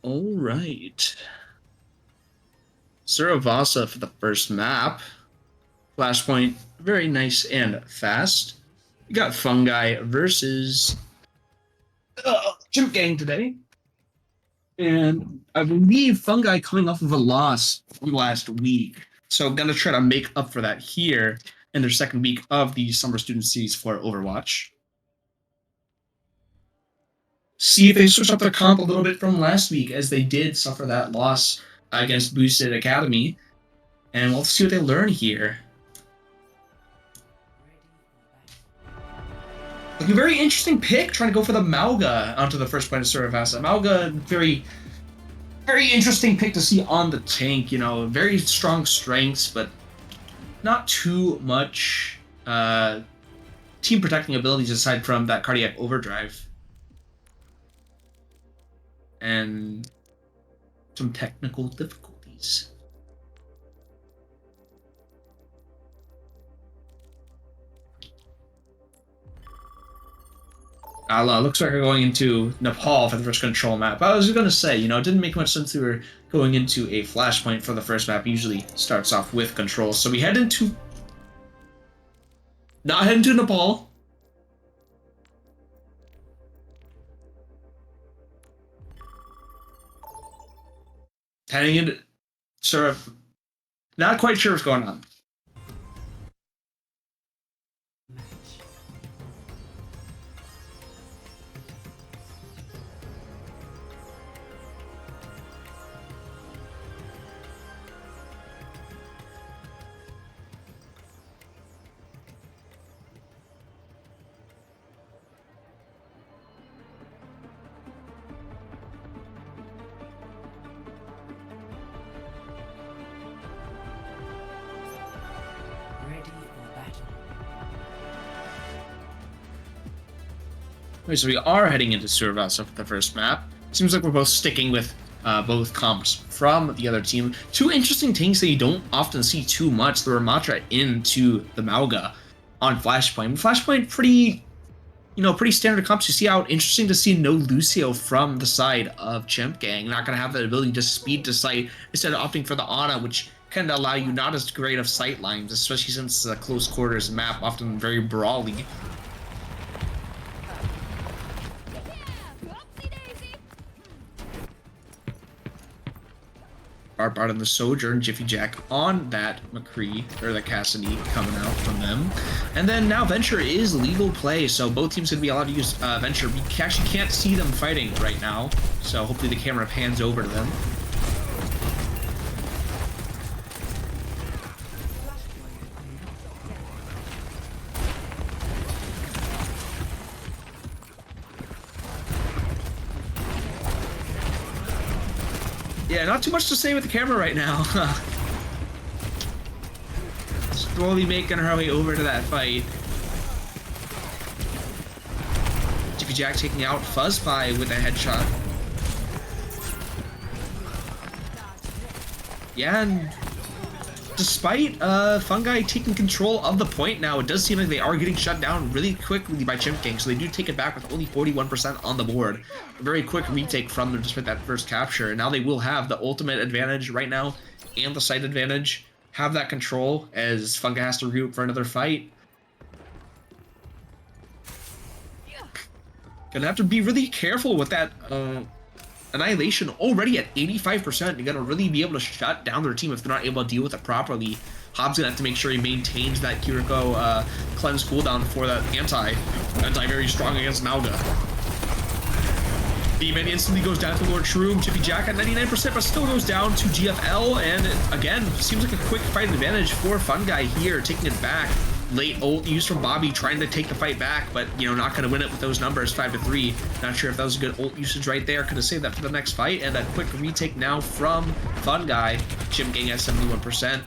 All right. Suravasa for the first map. Flashpoint, very nice and fast. We got Fungi versus Chimp Gang today. And I believe Fungi coming off of a loss from last week. So I'm going to try to make up for that here in their second week of the Summer Student Series for Overwatch. see if they switch up their comp a little bit from last week, as they did suffer that loss against Boosted Academy. And we'll see what they learn here. Like a very interesting pick, trying to go for the Mauga onto the first point of Survivasa. Mauga, very interesting pick to see on the tank. You know, very strong strengths, but not too much team protecting abilities aside from that cardiac overdrive and some technical difficulties. Looks like we're going into Nepal for the first control map. I was going to say, you know, it didn't make much sense we were going into a flashpoint for the first map. It usually starts off with control. So we head into... Not heading to Nepal. Heading into... Sort of... Not quite sure what's going on. Okay, so we are heading into Survivasa for the first map. Seems like we're both sticking with both comps from the other team. Two interesting tanks that you don't often see too much. The Ramatra into the Mauga on Flashpoint. Flashpoint, pretty standard comps. You see how interesting to see no Lucio from the side of Chimp Gang. Not going to have that ability to speed to sight instead of opting for the Ana, which kind of allow you not as great of sight lines, especially since the close quarters map, often very brawly. Bart and the Sojourn, Jiffy Jack on that McCree, or the Cassidy coming out from them. And then now Venture is legal play, so both teams going to be allowed to use Venture. We actually can't see them fighting right now, so hopefully the camera pans over to them. Yeah, not too much to say with the camera right now. Slowly making our way over to that fight. Jiffy Jack taking out Fuzzpie with a headshot. Yeah, and despite Fungi taking control of the point now, it does seem like they are getting shut down really quickly by Chimp Gang, so they do take it back with only 41% on the board. A very quick retake from them despite that first capture, and now they will have the ultimate advantage right now and the site advantage. Have that control as Fungi has to regroup for another fight. Gonna have to be really careful with that Annihilation already at 85%. You gotta really be able to shut down their team if they're not able to deal with it properly. Hobbs gonna have to make sure he maintains that Kiriko cleanse cooldown for that anti very strong against Mauga. B-Man instantly goes down to Lord Shroom. Jiffy Jack at 99%, but still goes down to GFL. And again, seems like a quick fight advantage for Fungi here, taking it back. Late ult used from Bobby, trying to take the fight back, but, you know, not going to win it with those numbers, 5-3. Not sure if that was a good ult usage right there. Could have saved that for the next fight. And a quick retake now from Fungi. Chimp Gang at 71%.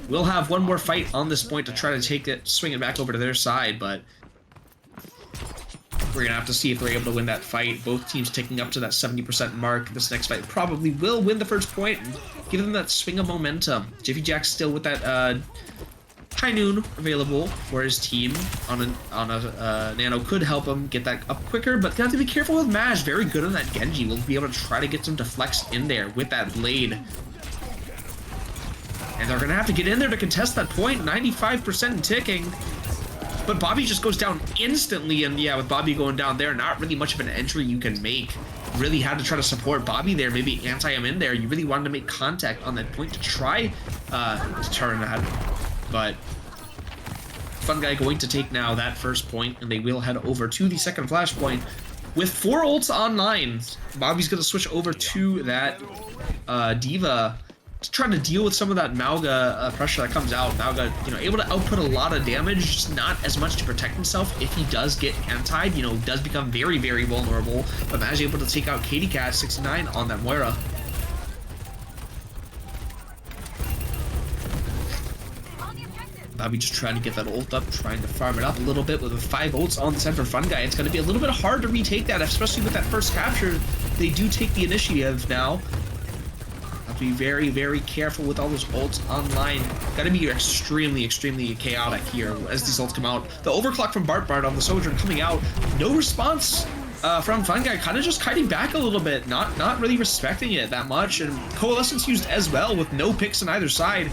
We'll have one more fight on this point to try to take it, swing it back over to their side, but we're going to have to see if they're able to win that fight. Both teams taking up to that 70% mark. This next fight probably will win the first point and give them that swing of momentum. Jiffy Jack still with that High Noon available for his team on a Nano. Could help him get that up quicker, but got to be careful with Maj. Very good on that Genji. We'll be able to try to get some deflects in there with that blade. And they're going to have to get in there to contest that point. 95% ticking. But Bobby just goes down instantly, and yeah, with Bobby going down there, not really much of an entry you can make. Really had to try to support Bobby there, maybe anti him in there. You really wanted to make contact on that point to try to turn that. But Fungi going to take now that first point, and they will head over to the second flashpoint. with 4 ults online, Bobby's going to switch over to that Diva to try to deal with some of that Mauga pressure that comes out. Mauga, you know, able to output a lot of damage, just not as much to protect himself if he does get antied, you know, does become very, very vulnerable. But Maj able to take out Katie Cat 69 on that Moira. Bobby just trying to get that ult up, trying to farm it up a little bit with 5 ults on the side for Fun Guy. It's going to be a little bit hard to retake that, especially with that first capture. They do take the initiative now. Have to be very, very careful with all those ults online. Got to be extremely, extremely chaotic here as these ults come out. The overclock from Bart on the Sojourn coming out. No response from Fun Guy, kind of just kiting back a little bit, not really respecting it that much. And Coalescence used as well with no picks on either side.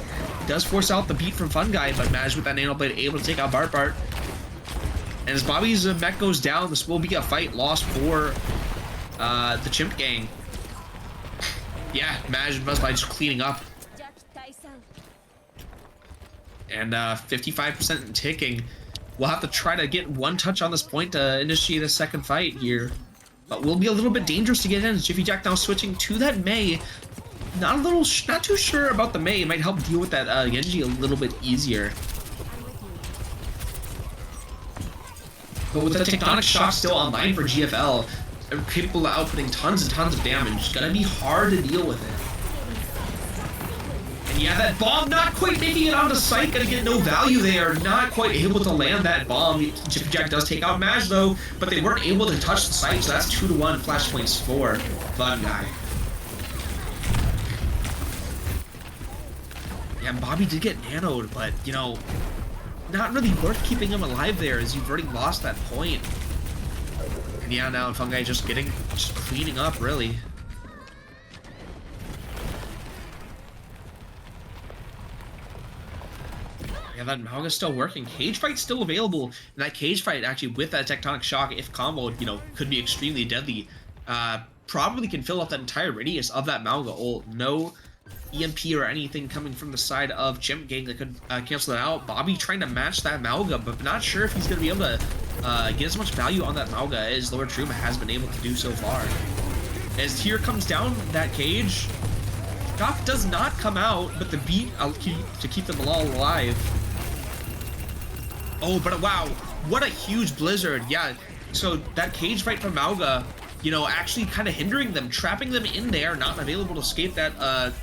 Does force out the beat from Fun Guy, but Maj with that Nano Blade able to take out Bart. And as Bobby's mech goes down, this will be a fight lost for the Chimp gang. Yeah, Maj and Buzzby just cleaning up. And 55% ticking. We'll have to try to get 1 touch on this point to initiate a second fight here. But we'll be a little bit dangerous to get in. Jiffy Jack now switching to that Mei. Not too sure about the Mei. It might help deal with that Genji a little bit easier. But with the Tectonic Shock still online for GFL, they're capable of outputting tons and tons of damage. It's gonna be hard to deal with it. And yeah, that bomb not quite making it onto site. Gonna get no value there. Not quite able to land that bomb. Jiffy Jack does take out Maj though, but they weren't able to touch the site, so that's 2-1 flashpoints for Fun Guy. Yeah, Bobby did get nanoed, but, you know, not really worth keeping him alive there as you've already lost that point. And yeah, now Fun Guy just cleaning up, really. Yeah, that Mauga's still working. Cage Fight's still available, and that Cage Fight actually with that Tectonic Shock, if comboed, you know, could be extremely deadly. Probably can fill up that entire radius of that Mauga ult. No EMP or anything coming from the side of Chimp gang that could cancel that out. Bobby trying to match that Mauga, but not sure if he's going to be able to get as much value on that Mauga as Lord Truma has been able to do so far. As here comes down that cage, Doc does not come out, but the beat to keep them all alive. Oh, but wow, what a huge blizzard. Yeah, so that cage fight from Mauga, you know, actually kind of hindering them, trapping them in there, not available to escape that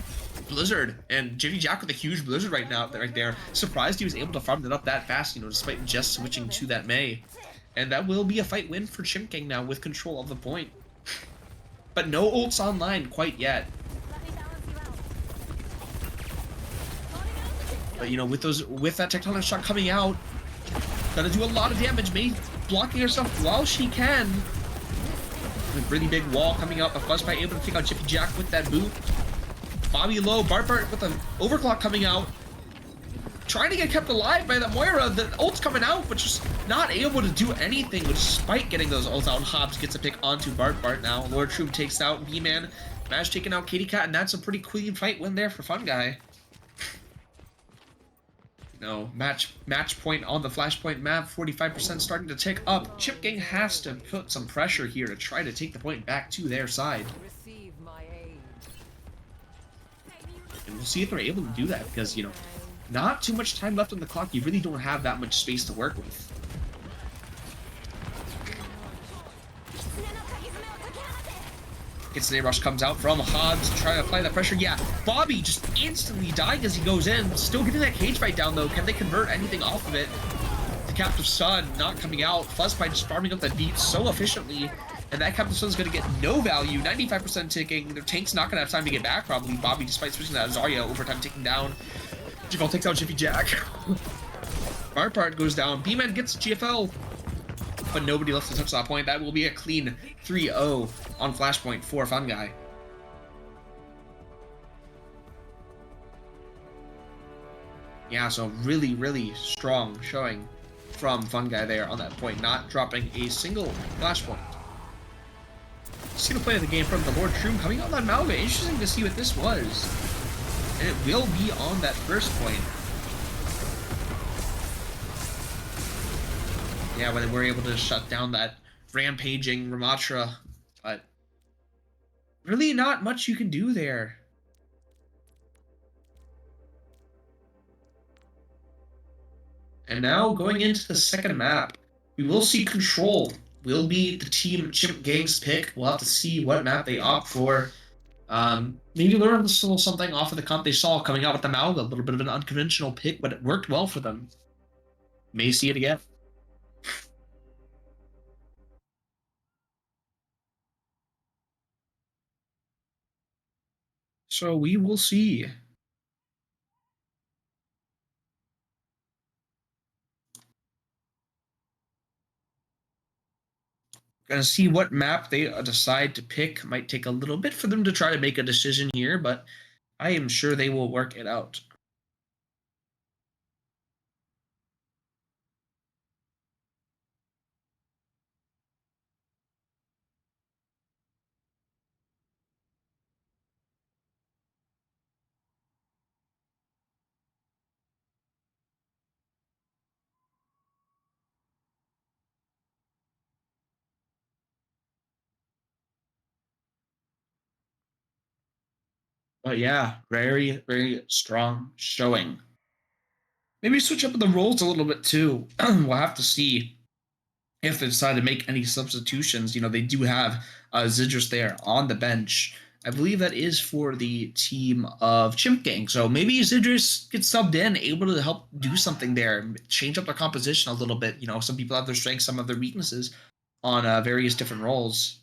blizzard. And Jiffy Jack with a huge blizzard right there. Surprised he was able to farm it up that fast, you know, despite just switching to that Mei. And that will be a fight win for Chimp Gang now with control of the point. But no ults online quite yet. But you know, with that Tectonic Shock coming out, gonna do a lot of damage. Mei blocking herself while she can. A really big wall coming out. A Fuzzbite able to take out Jiffy Jack with that boot. Bobby low, Bart with an overclock coming out. Trying to get kept alive by that Moira. The ult's coming out, but just not able to do anything despite getting those ults out. Hobbs gets a pick onto Bart now. Lord Troop takes out B-Man. Maj taking out Katie Cat, and that's a pretty clean fight win there for Fun Guy. No, match point on the Flashpoint map, 45% starting to tick up. Chimp Gang has to put some pressure here to try to take the point back to their side. And we'll see if they're able to do that, because, you know, not too much time left on the clock. You really don't have that much space to work with. Instant rush comes out from Hobbs trying to apply that pressure. Yeah, Bobby just instantly dying as he goes in. Still getting that cage fight down though. Can they convert anything off of it? The Captive Sun not coming out. Fuzzpie just farming up that beat so efficiently. And that Captive Sun's going to get no value. 95% ticking. Their tank's not going to have time to get back probably. Bobby, despite switching that Zarya, overtime taking down. GFL takes out Jiffy Jack. Bart goes down. B-Man gets GFL. But nobody left to touch that point. That will be a clean 3-0 on Flashpoint for Fun Guy. Yeah, so really, really strong showing from Fun Guy there on that point, not dropping a single Flashpoint. See the play of the game from the Lord Troom coming on that Malga. Interesting to see what this was. And it will be on that first point. Yeah, when they were able to shut down that rampaging Ramatra, but really not much you can do there. And now going into the second map, we will see Control will be the team Chimp Gang's pick. We'll have to see what map they opt for. Maybe learn a little something off of the comp they saw coming out with the Mauga, a little bit of an unconventional pick, but it worked well for them. May see it again. So we will see. Gonna see what map they decide to pick. Might take a little bit for them to try to make a decision here, but I am sure they will work it out. But yeah, very, very strong showing. Maybe switch up the roles a little bit too. We'll have to see if they decide to make any substitutions. You know, they do have Zidrus there on the bench. I believe that is for the team of Chimp Gang. So maybe Zidrus gets subbed in, able to help do something there, change up their composition a little bit. You know, some people have their strengths, some of their weaknesses on various different roles.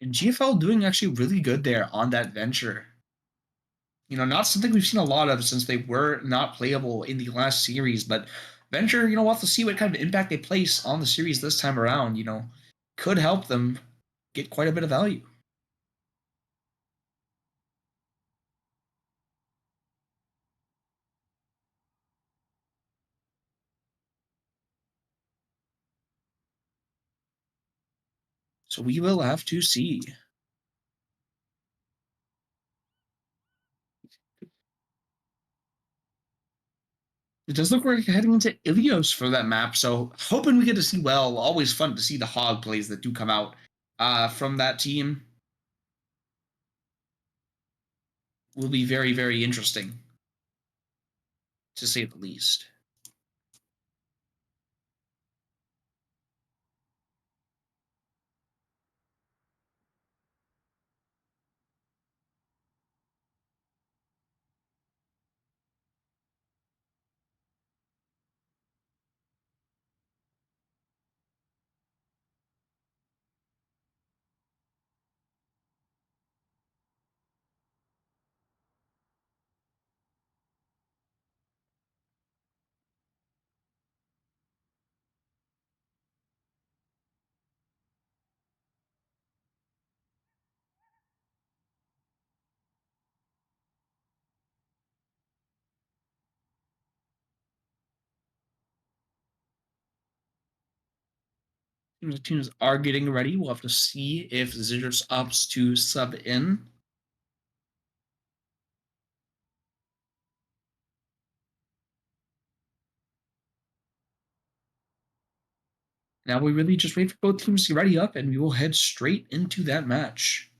And GFL doing actually really good there on that venture. You know, not something we've seen a lot of since they were not playable in the last series, but Venture, you know, we'll have to see what kind of impact they place on the series this time around, you know, could help them get quite a bit of value. So we will have to see. It does look like heading into Ilios for that map, so hoping we get to see well. Always fun to see the hog plays that do come out from that team. Will be very, very interesting, to say the least. The teams are getting ready. We'll have to see if Zitters opts to sub in. Now we really just wait for both teams to ready up, and we will head straight into that match.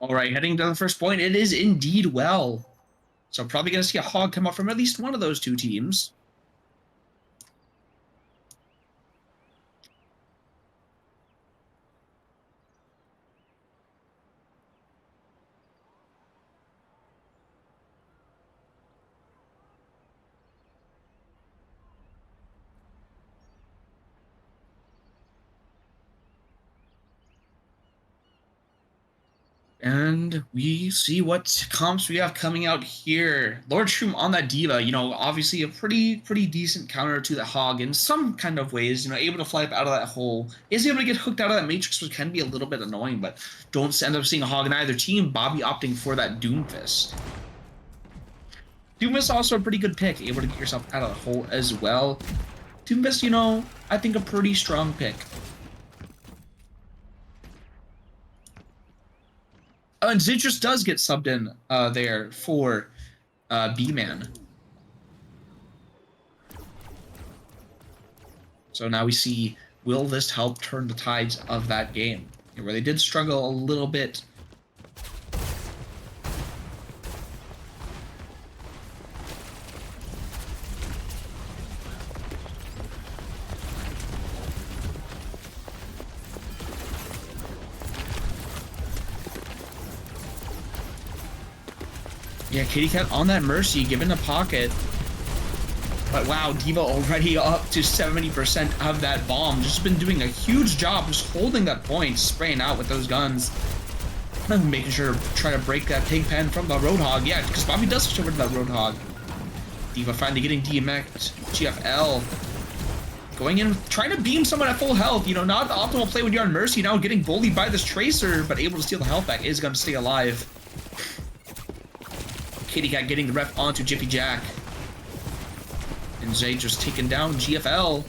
All right, heading to the first point, it is indeed well. So probably going to see a hog come up from at least one of those two teams. And we see what comps we have coming out here. Lord Shroom on that Diva, obviously a pretty decent counter to the Hog in some kind of ways, able to fly up out of that hole. Is able to get hooked out of that Matrix, which can be a little bit annoying, but don't end up seeing a Hog in either team. Bobby opting for that Doomfist. Doomfist also a pretty good pick, able to get yourself out of the hole as well. Doomfist, I think a pretty strong pick. And Zitrus does get subbed in there for B-Man. So now we see, will this help turn the tides of that game? Where they did struggle a little bit. Yeah, Kitty Cat on that Mercy, given a pocket. But wow, Diva already up to 70% of that bomb. Just been doing a huge job just holding that point, spraying out with those guns. Making sure to try to break that pig pen from the Roadhog. Yeah, because Bobby does switch over to that Roadhog. Diva finally getting DMX'd. GFL. Going in, trying to beam someone at full health. Not the optimal play when you're on Mercy. Now getting bullied by this Tracer, but able to steal the health back. Is going to stay alive. Kitty Cat getting the ref onto Jiffy Jack. And Zay just taking down GFL.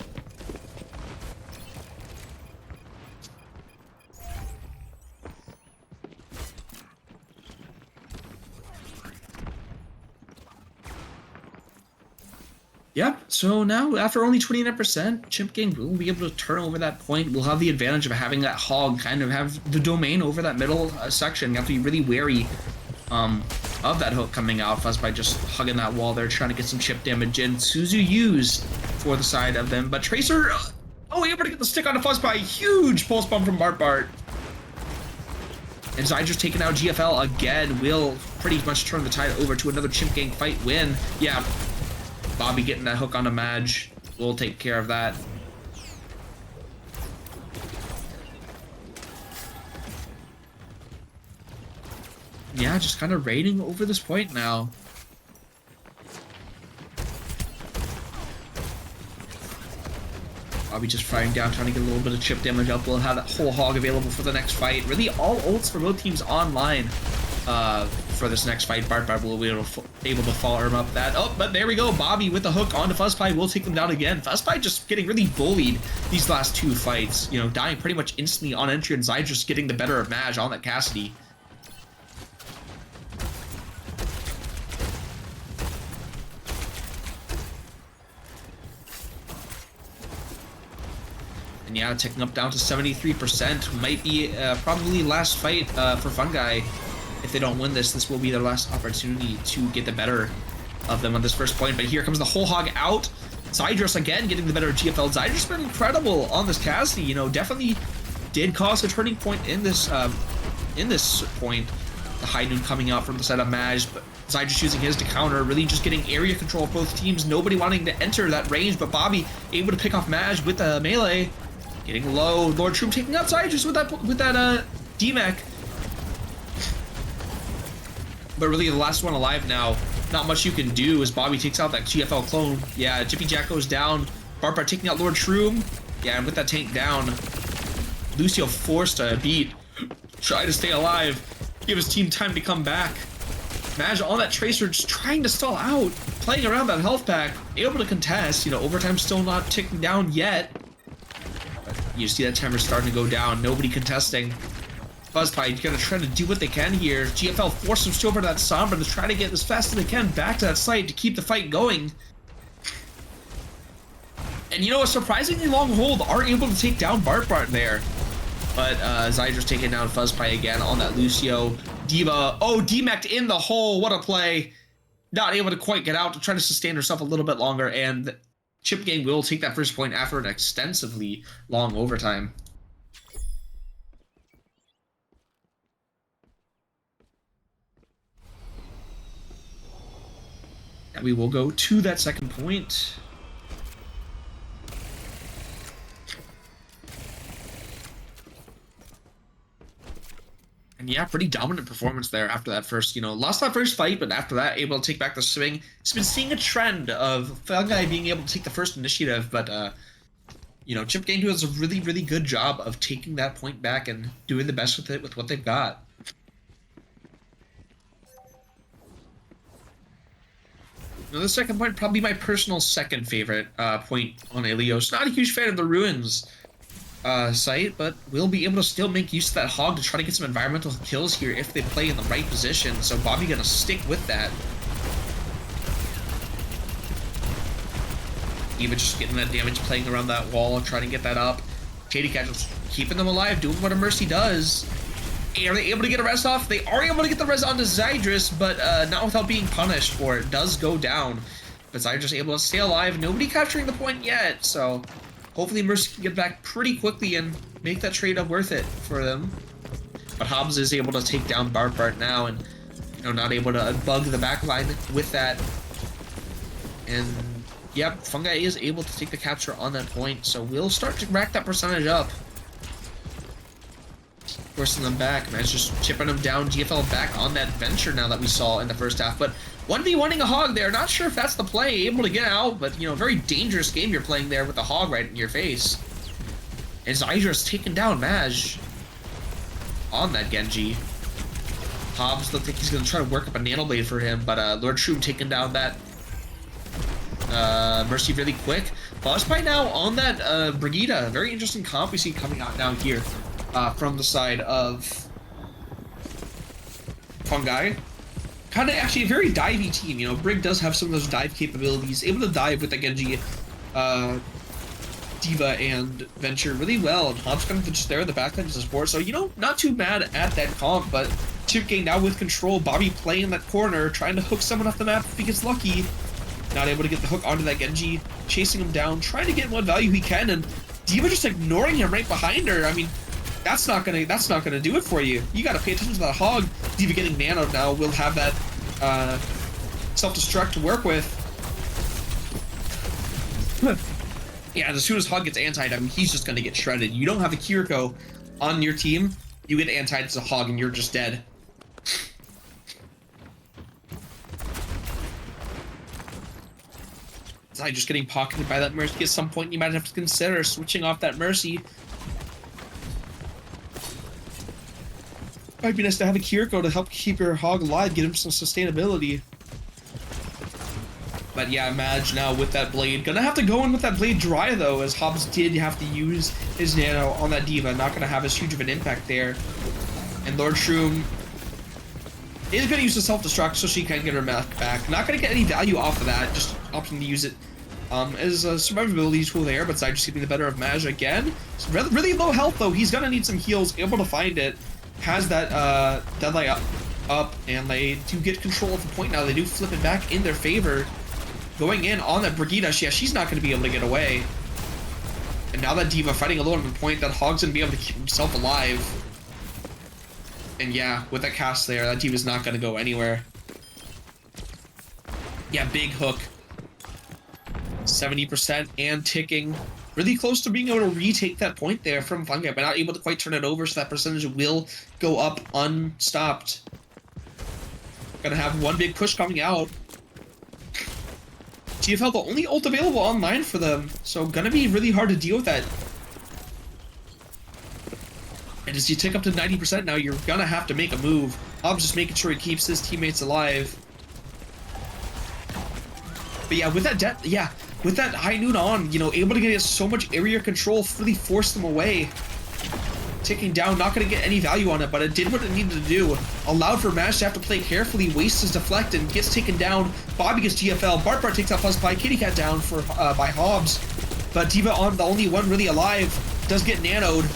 Yep, so now after only 29%, Chimp Gang will be able to turn over that point. We'll have the advantage of having that Hog kind of have the domain over that middle section. You have to be really wary of that hook coming out. Fuzzpie just hugging that wall there, trying to get some chip damage in. Suzu used for the side of them, but Tracer, able to get the stick on the Fuzzpie. Huge pulse bomb from Bart. And Zydra's taking out GFL again. Will pretty much turn the tide over to another Chimp Gang fight win. Yeah, Bobby getting that hook on a Madge. We'll take care of that. Yeah, just kind of raiding over this point now. Bobby just firing down, trying to get a little bit of chip damage up. We'll have that whole Hog available for the next fight. Really, all ults for both teams online for this next fight. Bart will be able to follow him up that. Oh, but there we go. Bobby with the hook onto Fuzzpie will take them down again. Fuzzpie just getting really bullied these last two fights. Dying pretty much instantly on entry, and Zy just getting the better of Madge on that Cassidy. And yeah, ticking up down to 73%. Might be probably last fight for Fungi. If they don't win this, this will be their last opportunity to get the better of them on this first point. But here comes the whole Hog out. Zydrus again getting the better of GFL. Zydrus been incredible on this Cassidy. Definitely did cause a turning point in this point. The High Noon coming out from the side of Madge, but Zydrus using his to counter, really just getting area control of both teams. Nobody wanting to enter that range, but Bobby able to pick off Madge with the melee. Getting low. Lord Shroom taking out Zydrus with that D-Mech. But really the last one alive now. Not much you can do as Bobby takes out that GFL clone. Yeah, Jiffy Jack goes down. Bart taking out Lord Shroom. Yeah, and with that tank down, Lucio forced a beat. Try to stay alive. Give his team time to come back. Madge on that Tracer just trying to stall out. Playing around that health pack. Able to contest. Overtime still not ticking down yet. You see that timer starting to go down. Nobody contesting. Fuzzpie gonna try to do what they can here. GFL forces him over to that Sombra to try to get as fast as they can back to that site to keep the fight going. And a surprisingly long hold are able to take down Bart there. But Zydra's taking down Fuzzpie again on that Lucio. Diva, D-Mech'd in the hole. What a play. Not able to quite get out to try to sustain herself a little bit longer, and Chimp Gang will take that first point after an extensively long overtime. And we will go to that second point. And yeah, pretty dominant performance there after that first, lost that first fight, but after that, able to take back the swing. It's been seeing a trend of Fungi being able to take the first initiative, but, Chimp Gang does a really, really good job of taking that point back and doing the best with it with what they've got. Now, the second point, probably my personal second favorite point on Ilios. Not a huge fan of the Ruins site, but we'll be able to still make use of that hog to try to get some environmental kills here if they play in the right position. So Bobby gonna stick with that. Even just getting that damage, playing around that wall, trying to get that up. Katie Cat just keeping them alive, doing what a Mercy does. Are they able to get a res off? They are able to get the res onto Zydrus, but not without being punished for it. Does go down. But Zydrus able to stay alive. Nobody capturing the point yet, so hopefully Mercy can get back pretty quickly and make that trade-up worth it for them. But Hobbs is able to take down Bart now and not able to bug the backline with that. And yep, Fungi is able to take the capture on that point, so we'll start to rack that percentage up. Forcing them back, man, just chipping them down. GFL back on that venture now that we saw in the first half, but 1v1ing a hog there. Not sure if that's the play. Able to get out, but very dangerous game you're playing there with the hog right in your face. And Zydrus taking down Maj on that Genji. Hobbs looks like he's gonna try to work up a nano blade for him, but Lord Shroom taking down that Mercy really quick. Boss by now on that Brigida. Very interesting comp we see coming out down here. From the side of Fungi. Kind of actually a very divey team, Brig does have some of those dive capabilities, able to dive with the Genji, Diva, and Venture really well, and Hobbs kind of just there in the backline to support, so, not too bad at that comp, but Chimp Gang now with control, Bobby playing that corner, trying to hook someone off the map if he gets lucky, not able to get the hook onto that Genji, chasing him down, trying to get what value he can, and Diva just ignoring him right behind her. I mean, that's not gonna do it for you. You gotta pay attention to that hog. Diva getting nanoed now will have that self-destruct to work with. Yeah, as soon as hog gets antied, I mean, he's just gonna get shredded. You don't have a Kiriko on your team, you get antied as a hog and you're just dead. Zai just getting pocketed by that Mercy. At some point, you might have to consider switching off that Mercy. Might be nice to have a Kiriko to help keep your hog alive, get him some sustainability. But yeah, Maj now with that blade. Gonna have to go in with that blade dry though, as Hobbs did have to use his nano on that Diva. Not gonna have as huge of an impact there. And Lord Shroom is gonna use the self-destruct so she can get her mech back. Not gonna get any value off of that, just opting to use it as a survivability tool there, but Zai just getting the better of Maj again. It's really low health though, he's gonna need some heals, able to find it. Has that deadlight up, and they do get control of the point now. They do flip it back in their favor. Going in on that Brigida, yeah, she's not going to be able to get away. And now that Diva fighting alone on the point, that Hog's going to be able to keep himself alive. And yeah, with that cast there, that Diva's not going to go anywhere. Yeah, big hook. 70% and ticking. Really close to being able to retake that point there from Fungi, but not able to quite turn it over, so that percentage will go up unstopped. Gonna have one big push coming out. GFL, the only ult available online for them, so gonna be really hard to deal with that. And as you tick up to 90% now, you're gonna have to make a move. Hobbs just making sure he keeps his teammates alive. But yeah, with that with that high noon on, able to get so much area control, really force them away. Ticking down, not going to get any value on it, but it did what it needed to do. Allowed for Mash to have to play carefully, waste his deflect, and gets taken down. Bobby gets GFL, Bart takes out plus by Kitty Cat down for by Hobbs. But Diva on the only one really alive, does get nanoed.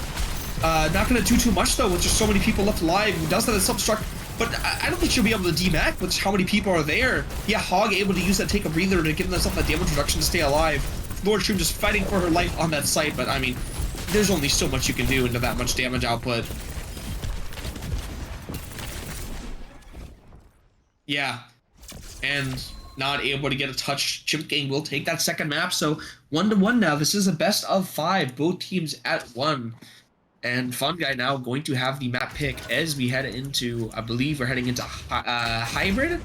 Not going to do too much though, with just so many people left alive. Does that as self-destruct, but I don't think she'll be able to DMAC with how many people are there. Yeah, Hog able to use that take a breather to give themselves that damage reduction to stay alive. Lord Shroom just fighting for her life on that site, but I mean, there's only so much you can do into that much damage output. Yeah, and not able to get a touch. Chimp Gang will take that second map, so 1-1 now. This is a best of 5, both teams at 1. And Fun Guy now going to have the map pick as we head into, I believe we're heading into Hybrid?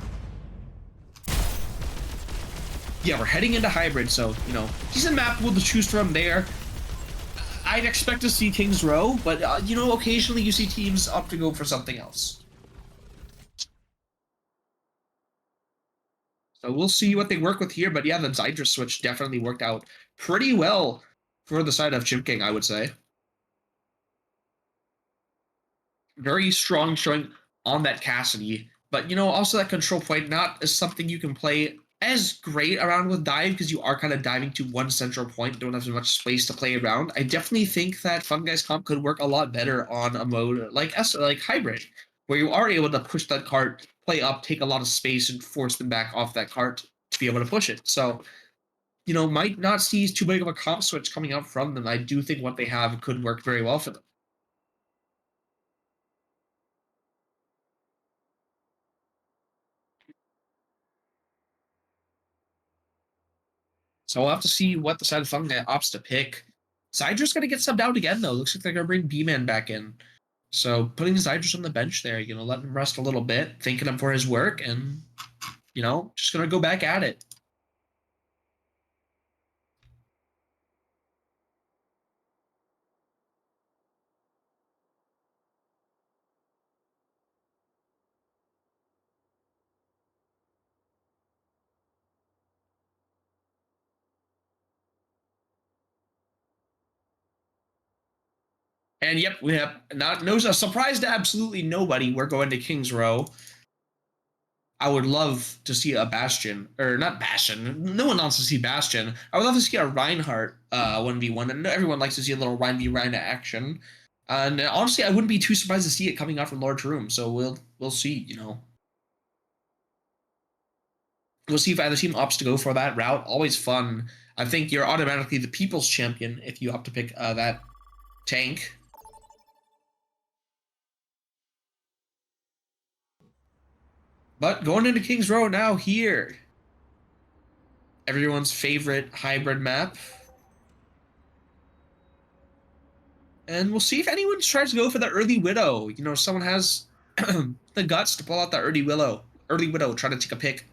Yeah, we're heading into Hybrid, so, you know, decent map we'll choose from there. I'd expect to see Kings Row, but, you know, occasionally you see teams opt to go for something else. So we'll see what they work with here, but yeah, the Zydra switch definitely worked out pretty well for the side of Chimp King, I would say. Very strong showing on that Cassidy, but you know, also that control point not as something you can play as great around with dive because you are kind of diving to one central point, don't have as much space to play around. I definitely think that Fun Guy's comp could work a lot better on a mode like Hybrid, where you are able to push that cart, play up, take a lot of space, and force them back off that cart to be able to push it. So, you know, might not see too big of a comp switch coming out from them. I do think what they have could work very well for them. So we'll have to see what the side of Fun Guy opts to pick. Zydra's going to get subbed out again, though. Looks like they're going to bring B-Man back in. So putting Zydras on the bench there, you know, letting him rest a little bit, thanking him for his work, and, you know, just going to go back at it. And yep, we have a surprise to absolutely nobody. We're going to Kings Row. I would love to see a Bastion, or not Bastion. No one wants to see Bastion. I would love to see a Reinhardt 1v1, and everyone likes to see a little Rein v Rein action. And honestly, I wouldn't be too surprised to see it coming out from Large Room. So we'll see. You know, we'll see if either team opts to go for that route. Always fun. I think you're automatically the people's champion if you opt to pick that tank. But going into Kings Row now here. Everyone's favorite hybrid map. And we'll see if anyone tries to go for the early Widow. You know, someone has the guts to pull out the early Widow. Try to take a pick.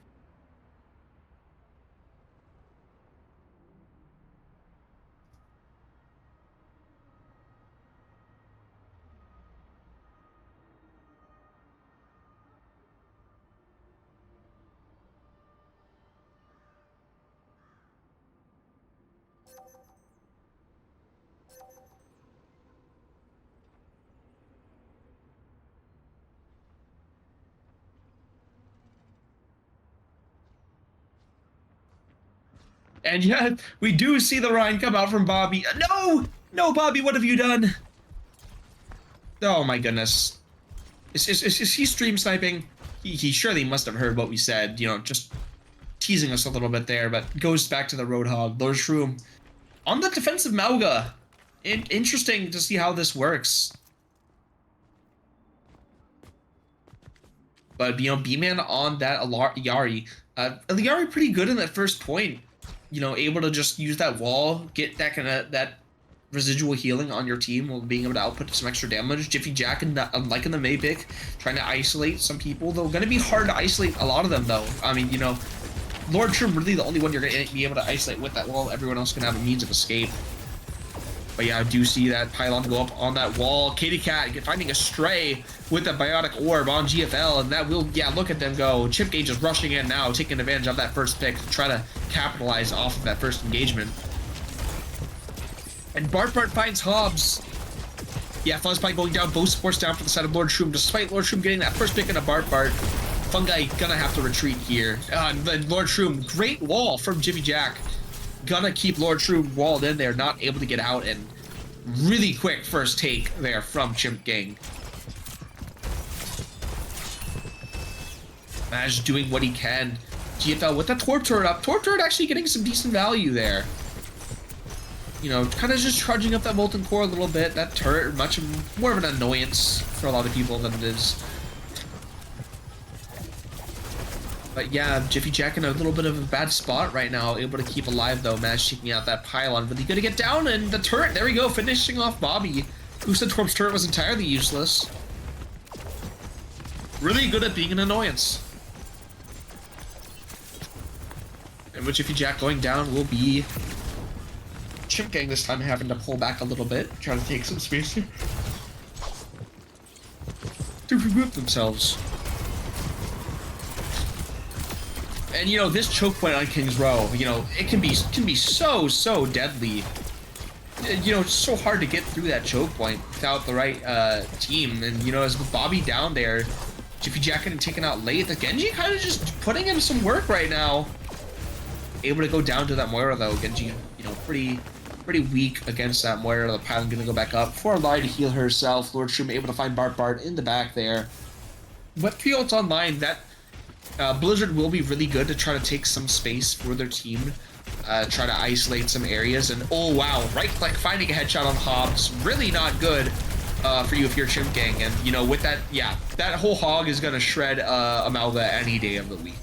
And yeah, we do see the Rhine come out from Bobby. No! No, Bobby, what have you done? Oh my goodness. Is he stream sniping? He surely must have heard what we said, you know, just teasing us a little bit there, but goes back to the Roadhog. Lord Shroom on the defensive Mauga. Interesting to see how this works. But, you know, B-Man on that Yari. Yari pretty good in that first point. You know, able to just use that wall, get that kind of that residual healing on your team while being able to output some extra damage. Jiffy Jack and liking the May pick, trying to isolate some people. Though going to be hard to isolate a lot of them though. I mean, you know, Lord Trim really the only one you're going to be able to isolate with that wall. Everyone else can have a means of escape. But yeah, I do see that pylon go up on that wall. Kitty Cat finding a stray with the biotic orb on GFL, and that will, yeah, look at them go. Chip Gauge is rushing in now, taking advantage of that first pick to try to capitalize off of that first engagement. And Bart finds Hobbs. Yeah, Fuzzpike going down, both supports down for the side of Lord Shroom. Despite Lord Shroom getting that first pick into Bart, Fungi gonna have to retreat here. Lord Shroom, great wall from Jiffy Jack. Gonna keep Lord Shroom walled in there, not able to get out, and really quick first take there from Chimp Gang. Maj doing what he can. GFL with that Torp Turret up. Torp Turret actually getting some decent value there. You know, kind of just charging up that Molten Core a little bit. That turret, much more of an annoyance for a lot of people than it is. But yeah, Jiffy Jack in a little bit of a bad spot right now. Able to keep alive though. Maj taking out that pylon. Really good to get down, and the turret, there we go, finishing off Bobby. Who said Torp's turret was entirely useless? Really good at being an annoyance. And with Jiffy Jack going down will be Chimp Gang this time having to pull back a little bit, trying to take some space here to regroup themselves. And you know, this choke point on King's Row, you know, it can be so deadly. You know, it's so hard to get through that choke point without the right team. And you know, as with Bobby down there, Jiffy Jack getting taken out late, the Genji kind of just putting in some work right now. Able to go down to that Moira though. Genji, you know, pretty weak against that Moira. The Pylon gonna go back up for a lie to heal herself. Lord Shroom able to find Bart in the back there. But Trio, it's online. That Blizzard will be really good to try to take some space for their team. Try to isolate some areas. And oh wow, right click finding a headshot on Hobbs. Really not good for you if you're Chimp Gang. And you know, with that, yeah, that whole hog is gonna shred Amalga any day of the week.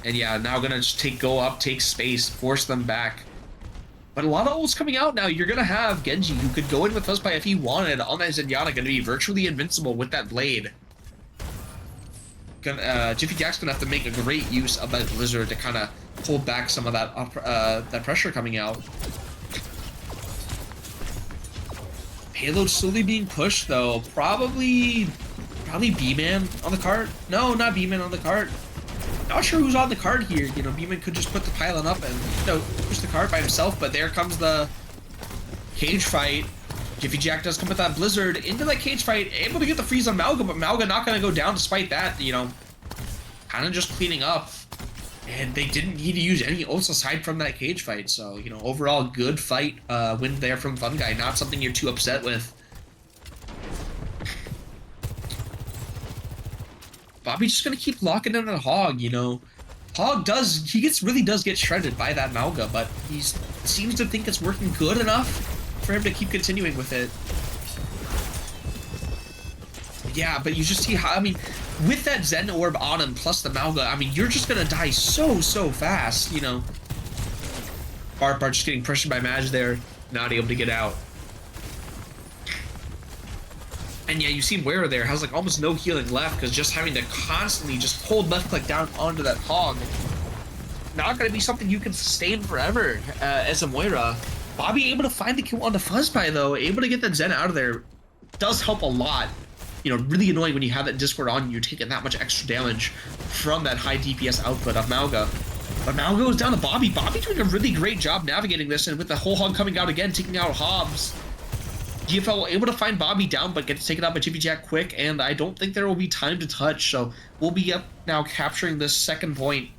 And yeah, now gonna just go up, take space, force them back. But a lot of ults coming out now. You're gonna have Genji, who could go in with Fuzzpie if he wanted on that Zenyatta, gonna be virtually invincible with that blade. Jiffy Jack's gonna have to make a great use of that Blizzard to kind of pull back some of that that pressure coming out. Payload slowly being pushed though. Probably B-Man on the cart. No, not B-Man on the cart. Not sure who's on the card here. You know, B-Man could just put the pylon up and, you know, push the card by himself, but there comes the cage fight. Jiffy Jack does come with that Blizzard into that cage fight, able to get the freeze on Malga, but Malga not going to go down despite that, you know, kind of just cleaning up. And they didn't need to use any ults aside from that cage fight, so, you know, overall good fight win there from Fun Guy, not something you're too upset with. Bobby's just gonna keep locking in that Hog, you know. Hog really does get shredded by that Malga, but he seems to think it's working good enough for him to keep continuing with it. Yeah, but you just see how, I mean, with that Zen Orb on him plus the Malga, I mean, you're just gonna die so fast, you know. Bart just getting pressured by Maj there, not able to get out. And yeah, you see Moira there has like almost no healing left because just having to constantly just hold left click down onto that Hog. Not going to be something you can sustain forever as a Moira. Bobby able to find the kill on the Fuzzpie though, able to get that Zen out of there. Does help a lot. You know, really annoying when you have that Discord on, you're taking that much extra damage from that high DPS output of Malga. But Malga goes down to Bobby. Bobby doing a really great job navigating this, and with the whole Hog coming out again, taking out Hobbs. GFL able to find Bobby down, but gets taken out by Jiffy Jack quick, and I don't think there will be time to touch, so we'll be up now capturing this second point.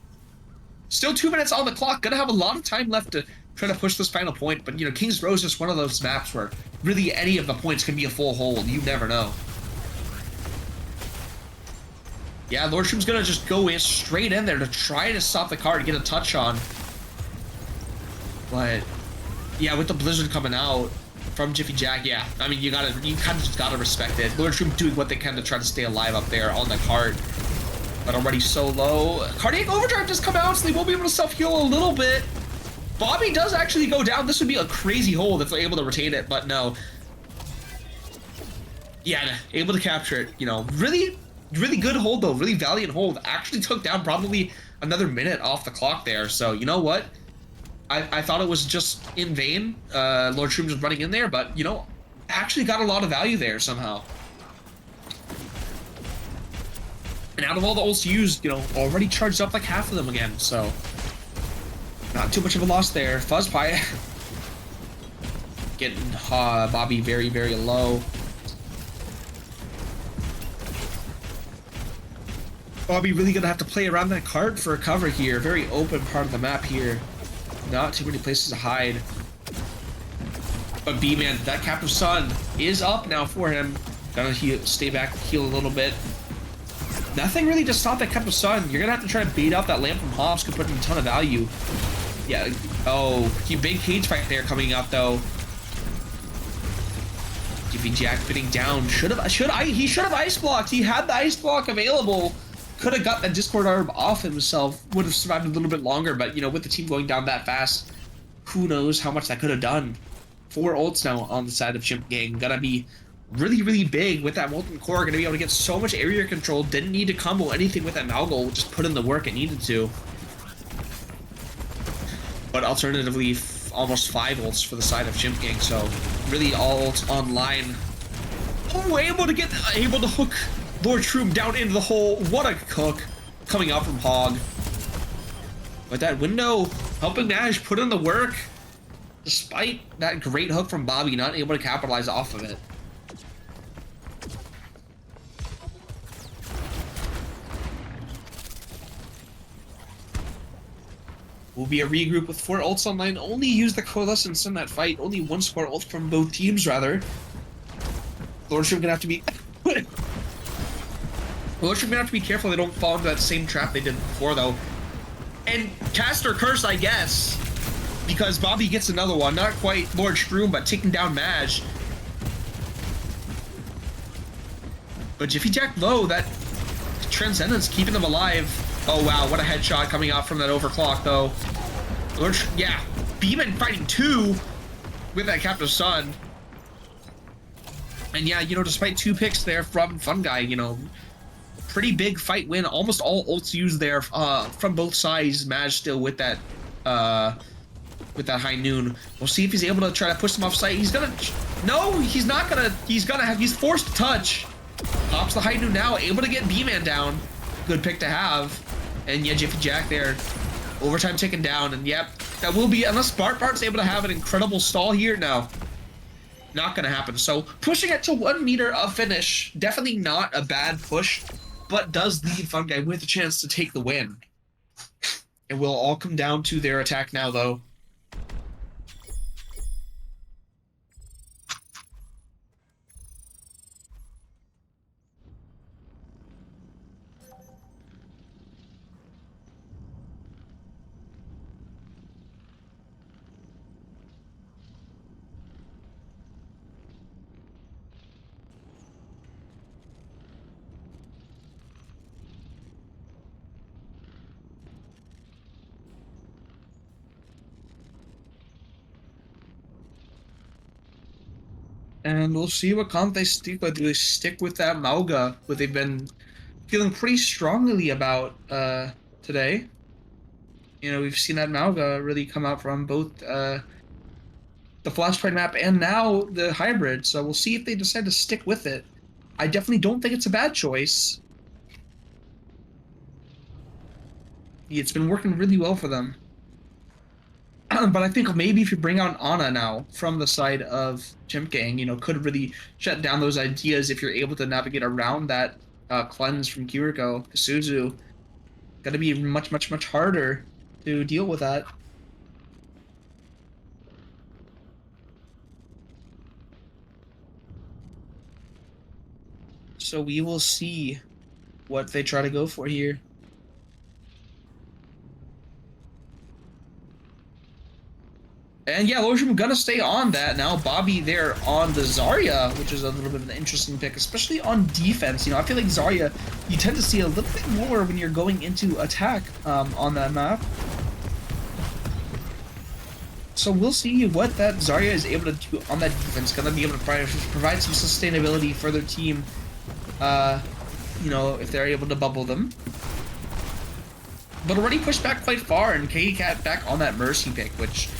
Still 2 minutes on the clock, gonna have a lot of time left to try to push this final point, but you know, King's Row is just one of those maps where really any of the points can be a full hold, you never know. Yeah, Lord Shroom's gonna just go in straight in there to try to stop the car to get a touch on. But yeah, with the Blizzard coming out from Jiffy Jack, yeah, I mean, you kind of just gotta respect it. Lord Shroom doing what they can to try to stay alive up there on the cart, but already so low. Cardiac Overdrive just come out, so they won't be able to self-heal a little bit. Bobby does actually go down. This would be a crazy hold if they're able to retain it, but no. Yeah, able to capture it. You know, really good hold though, really valiant hold. Actually took down probably another minute off the clock there, so you know what? I thought it was just in vain. Lord Shroom just running in there, but, you know, actually got a lot of value there somehow. And out of all the ults used, you know, already charged up like half of them again, so not too much of a loss there. Fuzzpie getting Bobby very low. Bobby really gonna have to play around that card for a cover here. Very open part of the map here. Not too many places to hide. But B-Man, that Captive Sun is up now for him. Gonna stay back, heal a little bit. Nothing really to stop that Captive Sun. You're gonna have to try to bait out that lamp from Hobbs, could put in a ton of value. Yeah, oh, big cage fight there coming up though. Jiffy Jack fitting down. He should have ice blocked. He had the ice block available. Could have got that Discord Orb off himself. Would have survived a little bit longer, but you know, with the team going down that fast, who knows how much that could have done. 4 ults now on the side of Chimp Gang. Gonna be really, really big with that Molten Core. Gonna be able to get so much area control. Didn't need to combo anything with that Malgol. Just put in the work it needed to. But alternatively, almost 5 ults for the side of Chimp Gang. So really all ults online. Oh, able to hook Lord Shroom down into the hole. What a hook coming out from Hog. But that window helping Nash put in the work. Despite that great hook from Bobby, not able to capitalize off of it. Will be a regroup with 4 ults online. Only use the Coalescence in that fight. Only 1 score ult from both teams, rather. Lordship gonna have to be... Lordship gonna have to be careful they don't fall into that same trap they did before, though. And Caster Curse, I guess. Because Bobby gets another one. Not quite Lord Shroom, but taking down Maj. But Jiffy Jack low, that Transcendence keeping them alive. Oh wow, what a headshot coming out from that overclock, though. Yeah, Beeman fighting 2 with that Captive Sun. And yeah, you know, despite 2 picks there from Fun Guy, you know, pretty big fight win. Almost all ults used there from both sides. Maj still with that high noon. We'll see if he's able to try to push him off site. He's gonna... No, he's not gonna... He's forced to touch. Pops the high noon now, able to get B-Man down. Good pick to have. And yeah, Jiffy Jack there. Overtime taken down. And yep, that will be... Unless Bart's able to have an incredible stall here. No. Not gonna happen. So pushing it to 1 meter of finish. Definitely not a bad push. But does leave Fun Guy with a chance to take the win. It will all come down to their attack now, though. And we'll see what comp they stick with. Do they stick with that Mauga, what they've been feeling pretty strongly about today? You know, we've seen that Mauga really come out from both the Flashpoint map and now the hybrid. So we'll see if they decide to stick with it. I definitely don't think it's a bad choice. It's been working really well for them. But I think maybe if you bring out Ana now from the side of Chimp Gang, you know, could really shut down those ideas if you're able to navigate around that cleanse from Kiriko. Suzu, gonna be much, much, much harder to deal with that. So we will see what they try to go for here. And yeah, Lordship gonna stay on that now. Bobby there on the Zarya, which is a little bit of an interesting pick, especially on defense. You know, I feel like Zarya, you tend to see a little bit more when you're going into attack on that map. So we'll see what that Zarya is able to do on that defense. Gonna be able to provide some sustainability for their team. You know, if they're able to bubble them. But already pushed back quite far, and Katie Cat back on that Mercy pick, which...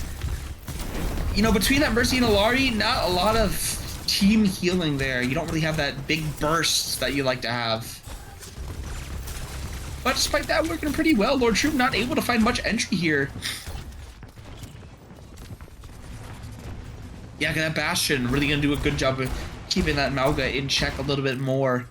You know, between that Mercy and Alari, not a lot of team healing there. You don't really have that big burst that you like to have. But despite that, working pretty well. Lord Shroom not able to find much entry here. Yeah, that Bastion really gonna do a good job of keeping that Mauga in check a little bit more.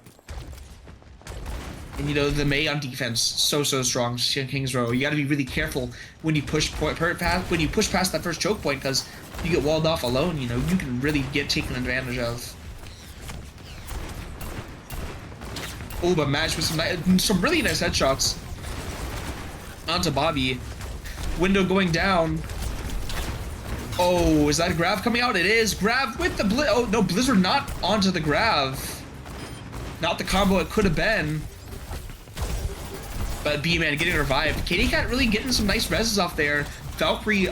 And you know, the Mei on defense, so strong. King's Row, you gotta be really careful when you push past that first choke point, because you get walled off alone, you know, you can really get taken advantage of. Oh, but Maj with some really nice headshots onto Bobby. Window going down. Oh, is that a grab coming out? It is. Grab with the oh no, Blizzard not onto the grab. Not the combo it could have been. But B-Man getting revived. Katie Cat really getting some nice reses off there. Valkyrie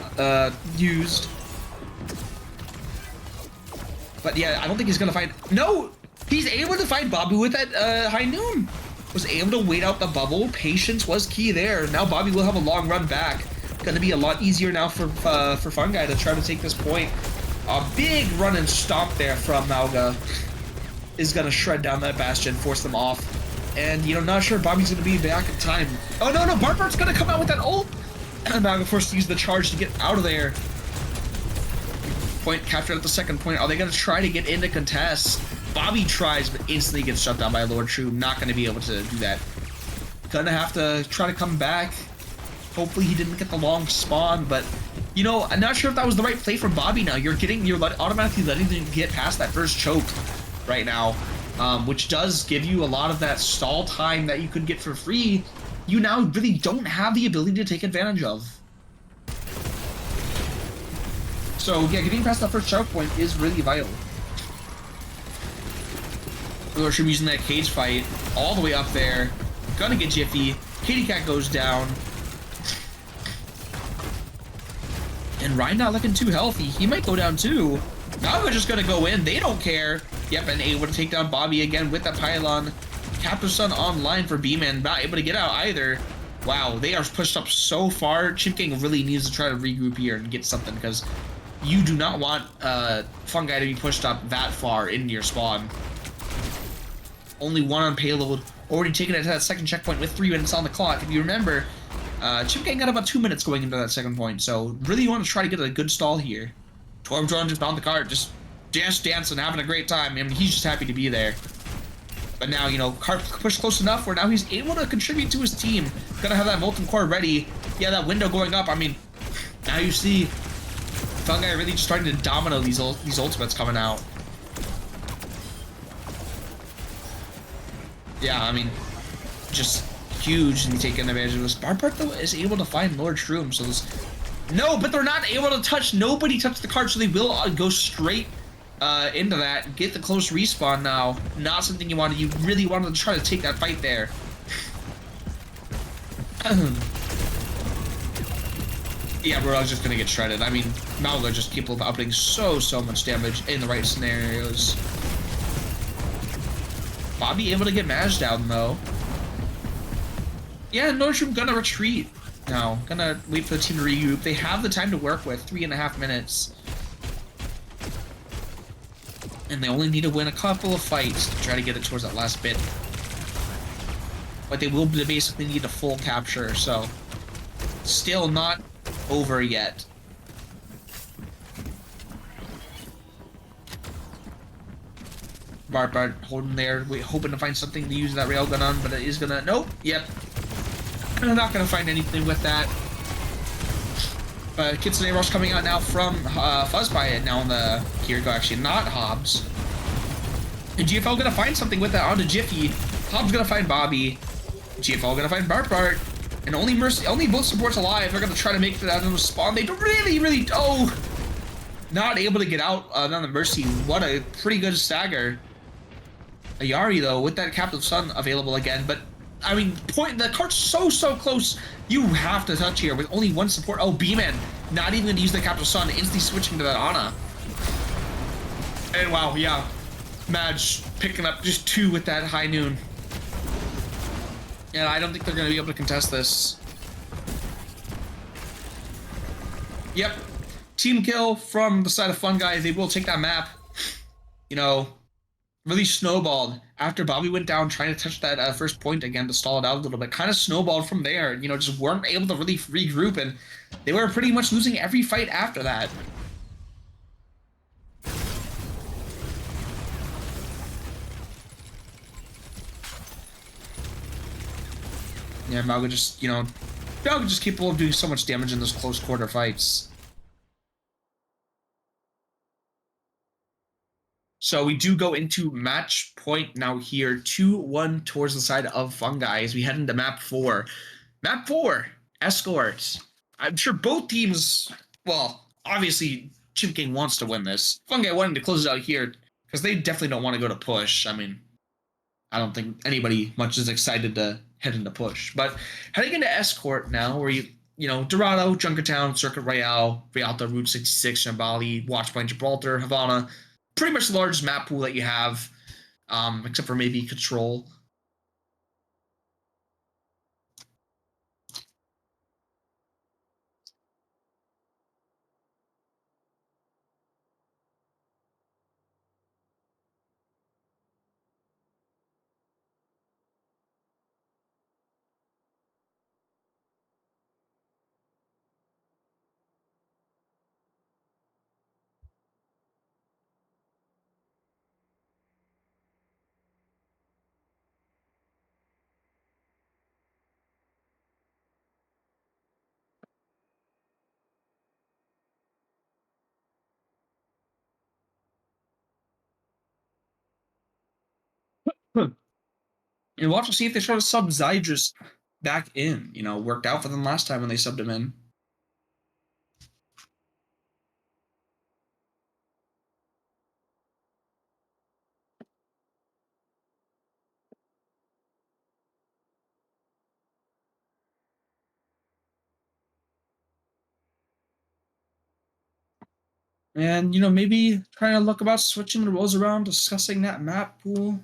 used. But yeah, I don't think he's gonna find. No, he's able to find Bobby with that high noon. Was able to wait out the bubble. Patience was key there. Now Bobby will have a long run back. Gonna be a lot easier now for Fun Guy to try to take this point. A big run and stomp there from Malga is gonna shred down that Bastion, force them off. And, you know, not sure Bobby's gonna be back in time. Oh, no, Bart's gonna come out with that ult. And Malga forced to use the charge to get out of there. Point captured at the second point. Are they gonna try to get into contest? Bobby tries, but instantly gets shut down by Lord True. Not gonna be able to do that. Gonna have to try to come back. Hopefully he didn't get the long spawn, but you know, I'm not sure if that was the right play from Bobby now. You're automatically letting them get past that first choke right now, which does give you a lot of that stall time that you could get for free. You now really don't have the ability to take advantage of. So yeah, getting past that first choke point is really vital. Lord True using that cage fight all the way up there. Gonna get Jiffy. Kitty Cat goes down. And Ryan not looking too healthy. He might go down too. Now they're just gonna go in. They don't care. Yep, and able to take down Bobby again with that pylon. Captain Sun online for B-Man. Not able to get out either. Wow, they are pushed up so far. Chimp Gang really needs to try to regroup here and get something, because you do not want Fun Guy to be pushed up that far into your spawn. Only one on payload. Already taken it to that second checkpoint with 3 minutes on the clock. If you remember, Chimp Gang got about 2 minutes going into that second point, so really want to try to get a good stall here. Torb Drone just on the cart, just dancing, having a great time. I mean, he's just happy to be there. But now, you know, cart pushed close enough where now he's able to contribute to his team. Gonna have that molten core ready. Yeah, that window going up. I mean, now you see Fun Guy really just starting to domino these ultimates coming out. Yeah, I mean, just huge and taking advantage of this. Barbart, though, is able to find Lord Shroom, so this... No, but they're not able to touch. Nobody touched the card, so they will go straight into that. Get the close respawn now. Not something you wanted. You really wanted to try to take that fight there. Yeah, Royale's just gonna get shredded. I mean, Malga just capable of upping so much damage in the right scenarios. Bobby able to get Maj down, though. Yeah, Nordstrom gonna retreat now. Gonna wait for the team to regroup. They have the time to work with, 3.5 minutes. And they only need to win a couple of fights to try to get it towards that last bit. But they will basically need a full capture, so... Still not over yet. Bart holding there, hoping to find something to use that railgun on, but it is gonna... Nope, yep. I'm not gonna find anything with that. Kitsune Rush coming out now from Fuzzpie now on the Kiriko, actually, not Hobbs. And GFL gonna find something with that onto Jiffy. Hobbs gonna find Bobby. GFL gonna find Bart. And only both supports alive. They're gonna try to make it out of the spawn. They don't really... Oh! Not able to get out on the Mercy. What a pretty good stagger. Ayari, though, with that Captive Sun available again, but I mean, the cart's so close. You have to touch here with only one support. Oh, B-Man, not even gonna use the Captive Sun, instantly switching to that Ana. And wow, yeah, Maj picking up just 2 with that high noon. And I don't think they're gonna be able to contest this. Yep, team kill from the side of Fun Guy. They will take that map. You know, really snowballed after Bobby went down trying to touch that first point again to stall it out a little bit. Kind of snowballed from there. You know, just weren't able to really regroup, and they were pretty much losing every fight after that. Yeah, Malga just capable of doing so much damage in those close quarter fights. So we do go into match point now here, 2-1 towards the side of Fun Guy as we head into map 4. Map 4, Escort. I'm sure both teams, well, obviously Chimp Gang wants to win this. Fun Guy wanting to close it out here because they definitely don't want to go to push. I mean, I don't think anybody much is excited to head into push. But heading into Escort now, where you know, Dorado, Junkertown, Circuit Royale, Rialto, Route 66, Shambali, Watchpoint, Gibraltar, Havana. pretty much the largest map pool that you have, except for maybe Control. And we'll have to see if they try to sub Zydrus back in. You know, worked out for them last time when they subbed him in. And, you know, maybe trying to look about switching the roles around, discussing that map pool.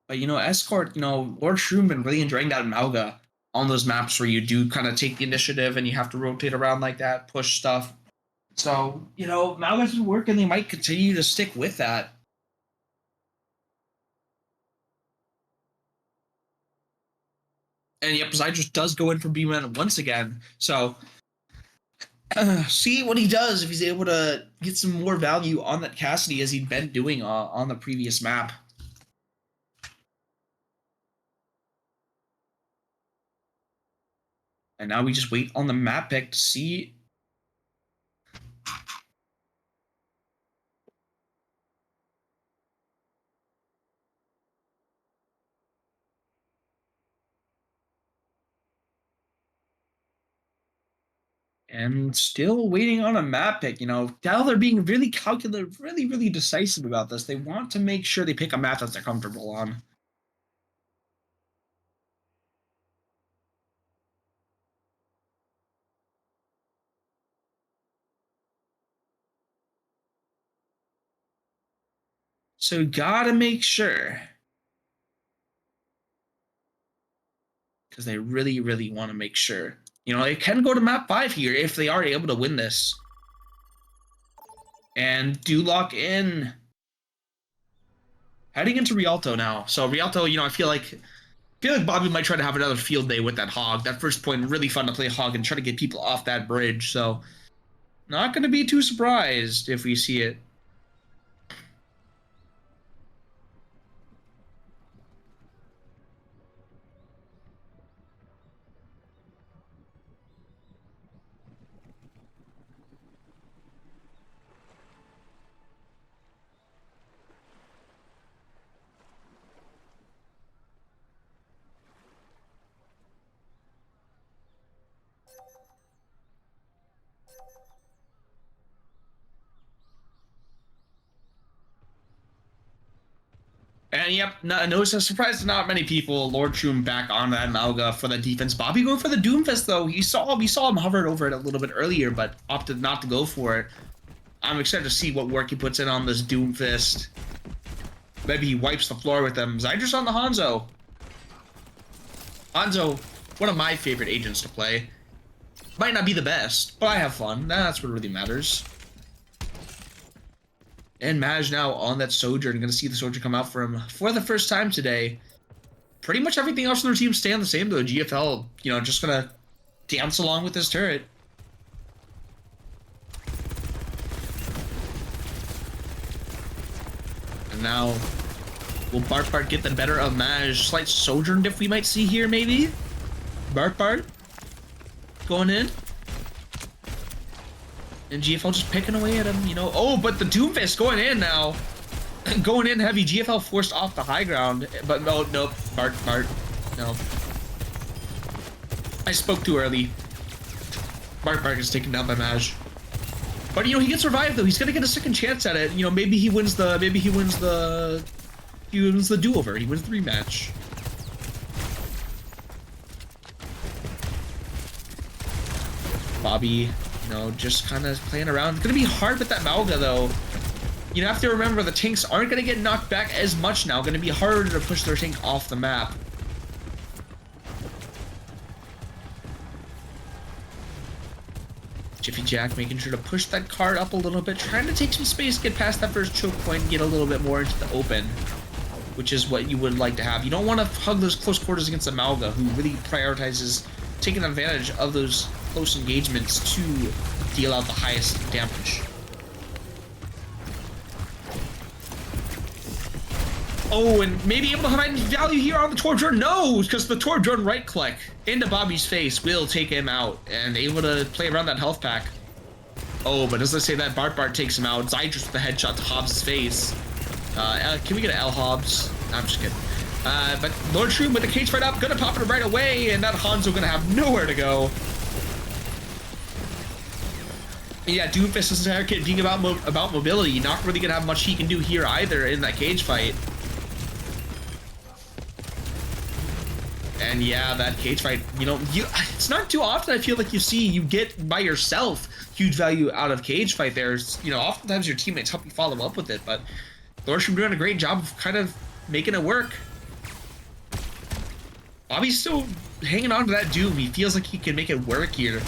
But, you know, Escort, you know, Lord Shroom been really enjoying that Mauga on those maps where you do kind of take the initiative and you have to rotate around like that, push stuff. So, you know, Mauga's been working. They might continue to stick with that. And yep, Zydrus does go in for B-Man once again. So, see what he does if he's able to get some more value on that Cassidy as he'd been doing on the previous map. And now we just wait on the map pick to see. And still waiting on a map pick. You know, now they're being really calculated, really decisive about this. They want to make sure they pick a map that they're comfortable on. So gotta make sure. Because they really want to make sure. You know, they can go to map 5 here if they are able to win this. And do lock in. Heading into Rialto now. So Rialto, you know, I feel like Bobby might try to have another field day with that Hog. That first point, really fun to play Hog and try to get people off that bridge. So not going to be too surprised if we see it. And yep, no surprise to not many people. Lord Shroom back on that Malga for the defense. Bobby going for the Doomfist though. We saw him hovered over it a little bit earlier, but opted not to go for it. I'm excited to see what work he puts in on this Doomfist. Maybe he wipes the floor with them. Zydrus on the Hanzo. Hanzo, one of my favorite agents to play. Might not be the best, but I have fun. That's what really matters. And Maj now on that Sojourn. Going to see the Sojourn come out for him for the first time today. Pretty much everything else on their team staying the same, though. GFL, you know, just going to dance along with this turret. And now, will Bart get the better of Maj? Slight Sojourn diff we might see here, maybe? Bart going in. And GFL just picking away at him, you know. Oh, but the Doomfist going in now. Going in heavy. GFL forced off the high ground. But no, nope. Bart, no. I spoke too early. Bart is taken down by Maj. But, you know, he gets revived, though. He's going to get a second chance at it. You know, maybe he wins the do-over. He wins the rematch. Bobby, you know, just kind of playing around. It's gonna be hard with that Malga though. You have to remember the tanks aren't gonna get knocked back as much now. Gonna be harder to push their tank off the map. Jiffy Jack making sure to push that card up a little bit, trying to take some space, get past that first choke point, and get a little bit more into the open, which is what you would like to have. You don't want to hug those close quarters against a Malga, who really prioritizes taking advantage of those close engagements to deal out the highest damage. Oh, and maybe able to find value here on the Torb Drone. No, because the Torb Drone right click into Bobby's face will take him out, and able to play around that health pack. Oh, but as I say that, Bart takes him out. Zydrus with the headshot to Hobbs' face. Can we get an L Hobbs? No, I'm just kidding. But Lord Shroom with the cage fight up, gonna pop it right away, and that Hanzo gonna have nowhere to go. Yeah, Doomfist is entire kid being about mobility, not really gonna have much he can do here either in that cage fight. And yeah, that cage fight, you know, it's not too often I feel like you get by yourself huge value out of cage fight. There's, you know, oftentimes your teammates help you follow up with it, but Lordship doing a great job of kind of making it work. Bobby's still hanging on to that Doom. He feels like he can make it work here.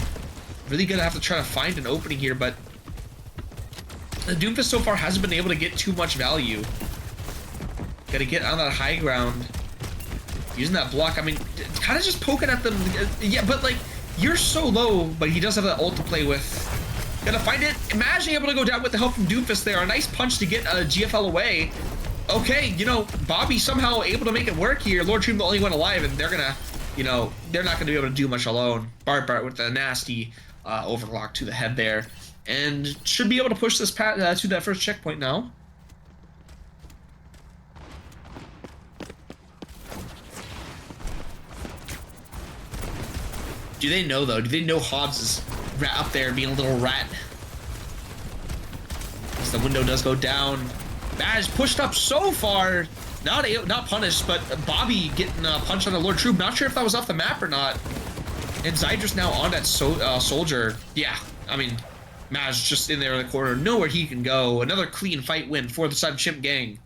Really gonna have to try to find an opening here, but the Doomfist so far hasn't been able to get too much value. Gotta get on that high ground. Using that block, I mean, kind of just poking at them. Yeah, but like, you're so low, but he does have that ult to play with. Gonna find it. Imagine able to go down with the help from Doomfist there. A nice punch to get GFL away. Okay, you know, Bobby somehow able to make it work here. Lord Shroom the only one alive, and they're gonna, you know, they're not gonna be able to do much alone. Bart with the nasty overlock to the head there. And should be able to push this to that first checkpoint now. Do they know, though? Do they know Hobbs is up there being a little rat? As the window does go down. Baz pushed up so far. Not punished, but Bobby getting punched on the Lord Troop. Not sure if that was off the map or not. And Zydrus now on that soldier. Yeah, I mean, Maz just in there in the corner. Nowhere he can go. Another clean fight win for the side of Chimp gang.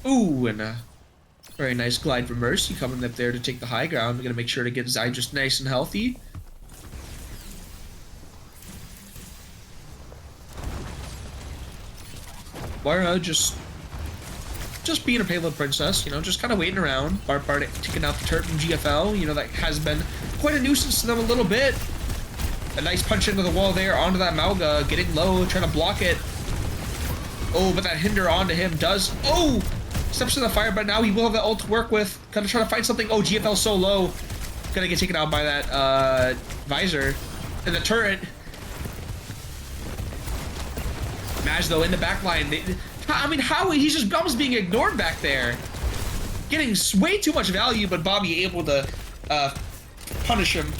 Ooh, and a very nice glide from Mercy coming up there to take the high ground. We're going to make sure to get Zydrus nice and healthy. Lara just being a payload princess, you know, just kind of waiting around. Bart taking out the turret from GFL, you know, that has been quite a nuisance to them a little bit. A nice punch into the wall there, onto that Malga, getting low, trying to block it. Oh, but that hinder onto him does, oh! Steps to the fire, but now he will have the ult to work with. Gonna try to find something. Oh, GFL so low. Gonna get taken out by that visor. And the turret. Maj, though, in the back line. I mean, how? He's just almost being ignored back there. Getting way too much value, but Bobby able to punish him.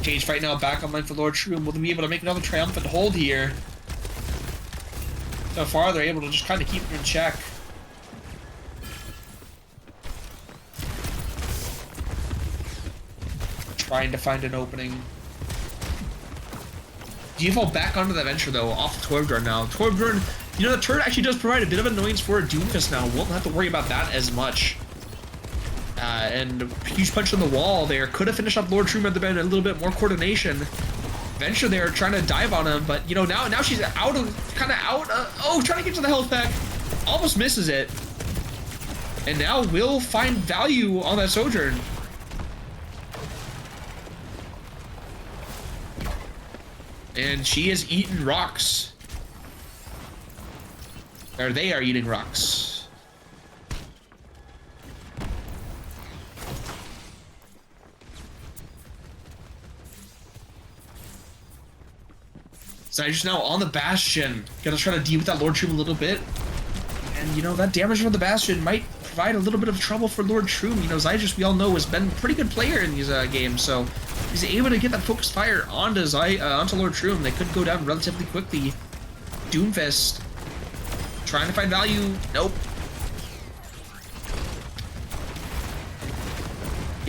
Cage fight now back online for Lord Shroom. Will they be able to make another triumphant hold here? So far, they're able to just kind of keep him in check. Trying to find an opening. GFL back onto the Venture, though, off the Torb Drone now. Torb Drone, you know, the turret actually does provide a bit of annoyance for a Doomfist now. Won't have to worry about that as much. And a huge punch on the wall there. Could have finished up Lord Shroom at the bed, a little bit more coordination. Venture there trying to dive on him, but you know, now she's out of, kind of out. Oh, trying to get to the health pack. Almost misses it. And now will find value on that Sojourn. And she is eating rocks. Or they are eating rocks. Zydrus now on the Bastion. Gonna try to deal with that Lord Shroom a little bit. And, you know, that damage from the Bastion might provide a little bit of trouble for Lord Shroom. You know, Zydrus, we all know, has been a pretty good player in these games, so he's able to get that focused fire onto Lord Shroom. They could go down relatively quickly. Doomfist trying to find value. Nope.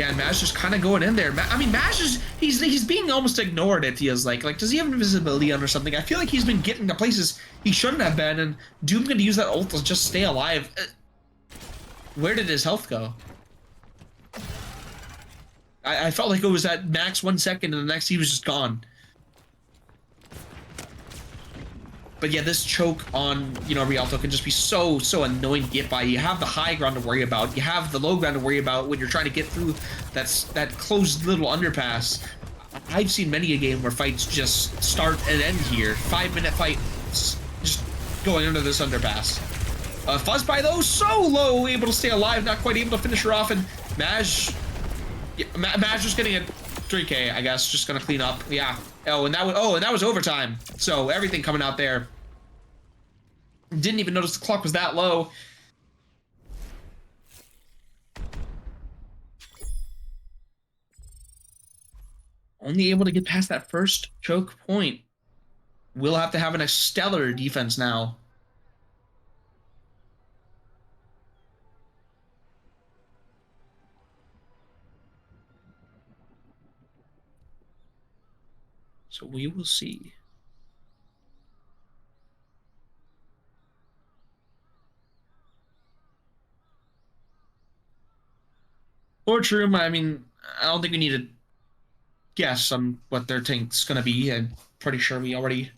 Yeah, and Maj just kind of going in there. I mean, Maj is he's being almost ignored. It feels like does he have invisibility on or something? I feel like he's been getting to places he shouldn't have been, and Doom gonna use that ult to just stay alive. Where did his health go? I felt like it was at max 1 second, and the next he was just gone. But yeah, this choke on, you know, Rialto can just be so annoying to get by. You have the high ground to worry about. You have the low ground to worry about when you're trying to get through that closed little underpass. I've seen many a game where fights just start and end here. 5-minute fights just going under this underpass. Fuzzby though, so low, able to stay alive, not quite able to finish her off, and Maj, yeah, Maj just getting a 3K, I guess, just gonna clean up. Yeah. And that was overtime. So everything coming out there. Didn't even notice the clock was that low. Only able to get past that first choke point. We'll have to have a stellar defense now. So we will see. Forge room, I mean, I don't think we need to guess on what their tank's gonna be. I'm pretty sure we already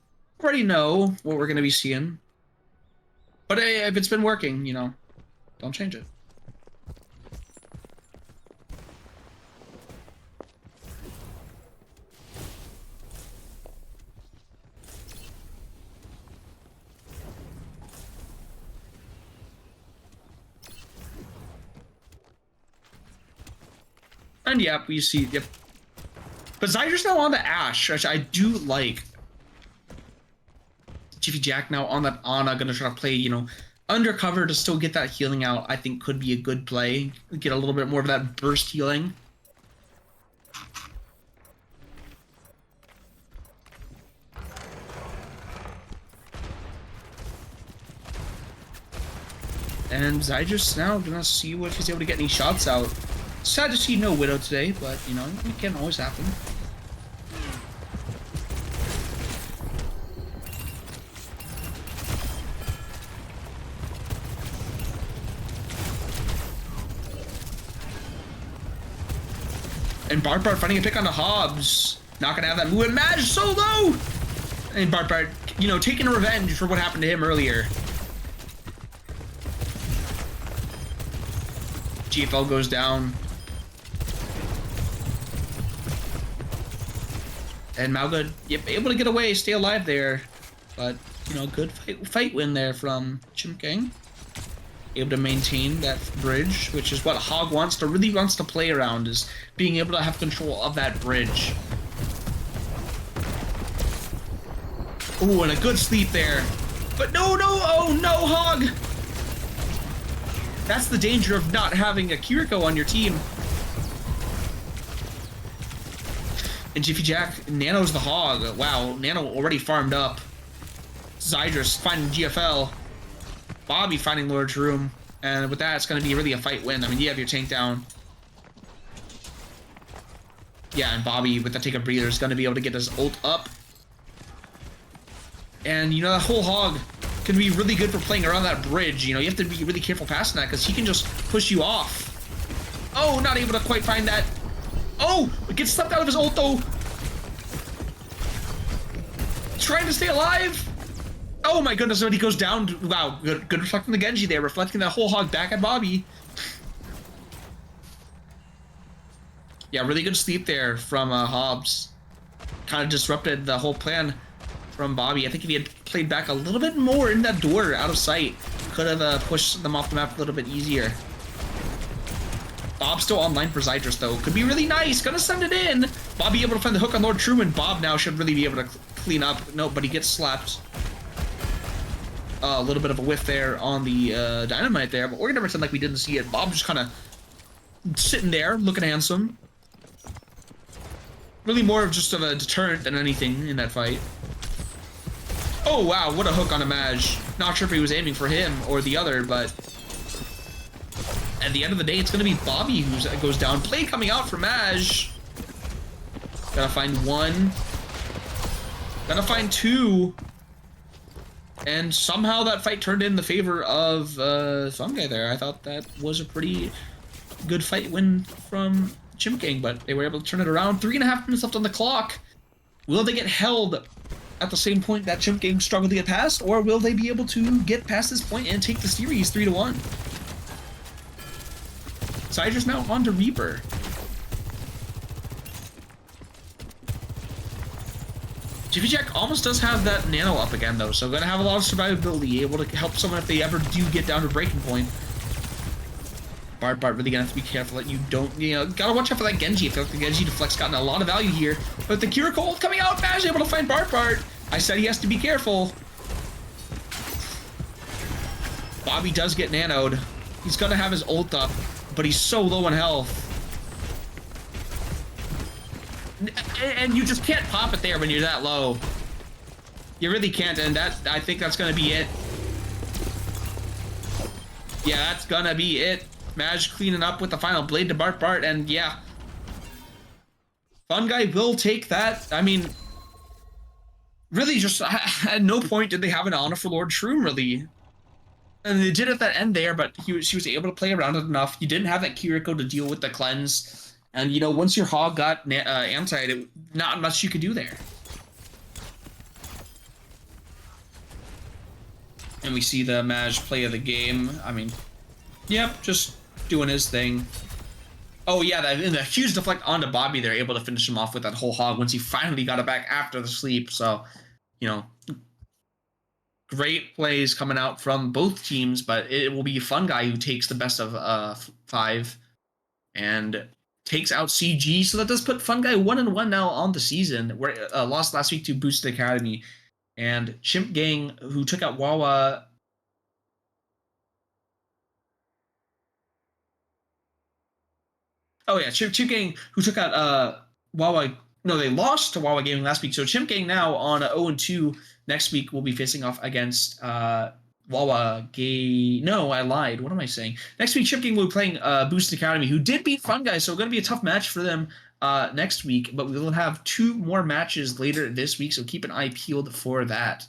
know what we're gonna be seeing. But hey, if it's been working, you know, don't change it. And yep, we see, yep. But Zydra's now on the Ashe, which I do like. Jiffy Jack now on that Ana, gonna try to play, you know, undercover to still get that healing out. I think could be a good play. Get a little bit more of that burst healing. And Zydra's now gonna see if he's able to get any shots out. Sad to see no Widow today, but, you know, it can always happen. And Bart finding a pick on the Hobbs. Not gonna have that move, and Maj so low! And Bart, you know, taking revenge for what happened to him earlier. GFL goes down. And Malga, yep, able to get away, stay alive there. But, you know, good fight win there from Chimp Gang. Able to maintain that bridge, which is what Hog really wants to play around, is being able to have control of that bridge. Ooh, and a good sleep there. But no, oh no, Hog! That's the danger of not having a Kiriko on your team. And Jiffy Jack, Nano's the Hog. Wow, Nano already farmed up. Zydra's finding GFL. Bobby finding Lord's Room. And with that, it's going to be really a fight win. I mean, you have your tank down. Yeah, and Bobby, with the take a breather, is going to be able to get his ult up. And, you know, that whole Hog can be really good for playing around that bridge. You know, you have to be really careful passing that, because he can just push you off. Oh, not able to quite find that. Oh, it gets slapped out of his ult, though. Trying to stay alive. Oh my goodness, when he goes down. Wow, good reflecting the Genji there, reflecting that whole Hog back at Bobby. Yeah, really good sleep there from Hobbs. Kind of disrupted the whole plan from Bobby. I think if he had played back a little bit more in that door out of sight, could have pushed them off the map a little bit easier. Bob's still online for Zydra's though. Could be really nice. Gonna send it in. Bobby able to find the hook on Lord Truman. Bob now should really be able to clean up. No, but he gets slapped. A little bit of a whiff there on the dynamite there, but we're gonna pretend like we didn't see it. Bob just kind of sitting there, looking handsome. Really more of just of a deterrent than anything in that fight. Oh wow, what a hook on a Maj. Not sure if he was aiming for him or the other, but... And at the end of the day, it's going to be Bobby who goes down. Play coming out for Maj. Gotta find one. Gotta find two. And somehow that fight turned in the favor of Fungi there. I thought that was a pretty good fight win from Chimp Gang, but they were able to turn it around. 3.5 minutes left on the clock. Will they get held at the same point that Chimp Gang struggled to get past, or will they be able to get past this point and take the series 3-1? Sydra's now on to Reaper. Jiffy Jack almost does have that nano up again, though, so gonna have a lot of survivability, able to help someone if they ever do get down to breaking point. Bart really gonna have to be careful that you don't, gotta watch out for that Genji. I feel like the Genji deflect's gotten a lot of value here. But the Kira Cold coming out, Maj able to find Bart. I said he has to be careful. Bobby does get nanoed. He's gonna have his ult up, but he's so low on health. And you just can't pop it there when you're that low. You really can't, and I think that's gonna be it. Yeah, that's gonna be it. Maj cleaning up with the final blade to Bart, and yeah. Fungi will take that. I mean, really just at no point did they have an honor for Lord Shroom, really. And they did at that end there, but she was able to play around it enough. You didn't have that Kiriko to deal with the cleanse. And, once your hog got antied, not much you could do there. And we see the Maj play of the game. I mean, yep, just doing his thing. Oh, yeah, the huge deflect onto Bobby, they're able to finish him off with that whole hog once he finally got it back after the sleep. So, great plays coming out from both teams, but it will be Fungi who takes the best of 5 and takes out CG. So that does put Fungi 1-1 now on the season, where lost last week to Boosted Academy. And Chimp Gang, who took out Wawa. Oh yeah, Chimp Gang, who took out Wawa. No, they lost to Wawa Gaming last week. So Chimp Gang now on 0-2 next week will be facing off against Wawa Gay. No, I lied. What am I saying? Next week, Chimp Gang will be playing Boosted Academy, who did beat Fungi, so going to be a tough match for them next week. But we will have 2 more matches later this week, so keep an eye peeled for that.